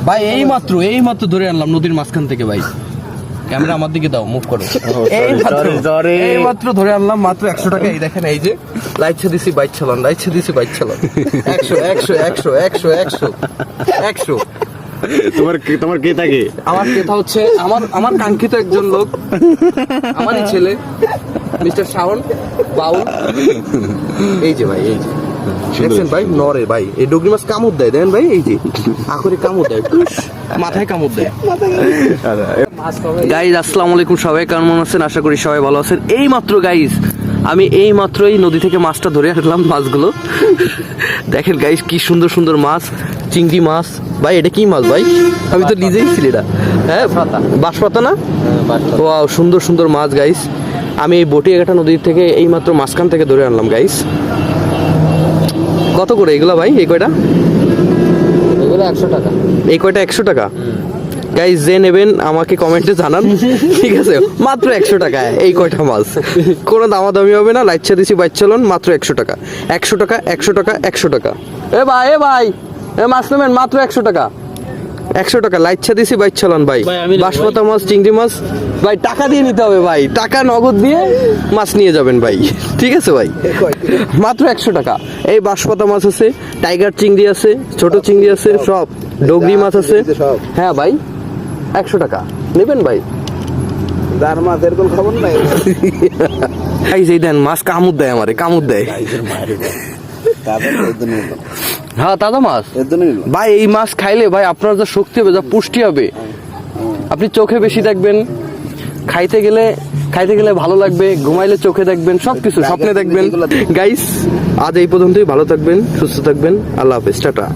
ভাই এই মাত্র ধরে আনলাম নদীর মাঝখান থেকে ভাই। ক্যামেরা আমার দিকে দাও, মুভ করো। এই মাত্র ধরে আনলাম মাত্র 100 টাকা। এই দেখেন, এই যে লাইটছে দিছি বাইক চালান, লাইটছে দিছি বাইক চালান। 100 100 100 100 100 100। তোমার কে থাকে? আমার কথা হচ্ছে আমার কাঙ্ক্ষিত একজন লোক, আমারই ছেলে মিস্টার শাওন বাউল। এই যে ভাই, এই যে দেখছেন ভাই, নরে ভাই এই ডগরি মাছ কামড় দেয়, দেন ভাই, এই যে আখরে কামড় দেয়, মাথায় কামড় দেয়। গাইজ আসসালামু আলাইকুম, সবাই কেমন আছেন? আশা করি সবাই ভালো আছেন। এই মাত্র গাইজ আমি এই মাত্রই নদী থেকে মাছটা ধরে আসলাম। মাছগুলো দেখেন গাইজ, কি সুন্দর সুন্দর মাছ, চিংড়ি মাছ। ভাই এটা কি মাছ ভাই? আমি তো নিজেই ছিলি না। হ্যাঁ, বাঁশপাতা না? ওয়াও, সুন্দর সুন্দর মাছ গাইজ। আমি এই বটিয়াঘাটা নদীর থেকে এই মাত্র মাঝখান থেকে ধরে আনলাম গাইজ। কত করে এগুলো ভাই? এই কয়টা? এগুলো 100 টাকা। এই কয়টা 100 টাকা? গাইজ যে নেবেন আমাকে কমেন্টে জানান, ঠিক আছে? মাত্র 100 টাকা এই কয়টা মাছ, কোনো দামাদামি হবে না। লাইচ্ছা দিছি বাইক চালান, মাত্র 100 টাকা। 100 টাকা 100 টাকা 100 টাকা। এ ভাই এ মাছ নেবেন মাত্র 100 টাকা। 100 টাকা লাইচ্ছা দিছি বাইক চালান ভাই। বাঁশপাতা মাছ, চিংড়ি মাছ ভাই টাকা দিয়ে নিতে হবে ভাই, টাকা নগদ দিয়ে মাছ নিয়ে যাবেন ভাই, ঠিক আছে ভাই? মাত্র 100 টাকা। এই বাঁশপাতা মাছ আছে, টাইগার চিংড়ি আছে, ছোট চিংড়ি আছে, সব ডগরি মাছ আছে। হ্যাঁ ভাই, 100 টাকা নেবেন ভাই। যার মাছ এরকম খবর নাই। এই যে দেন মাছ কামড় দেয়, আমারে কামড় দেয়। হ্যাঁ, তাজা মাছ ভাই। এই মাছ খাইলে ভাই আপনার যা শক্তি হবে, যা পুষ্টি হবে, আপনি চোখে বেশি দেখবেন। খাইতে গেলে ভালো লাগবে, ঘুমাইলে চোখে দেখবেন, সবকিছু স্বপ্নে দেখবেন। গাইস আজ এই পর্যন্তই, ভালো থাকবেন, সুস্থ থাকবেন, আল্লাহ হাফেজ, টাটা।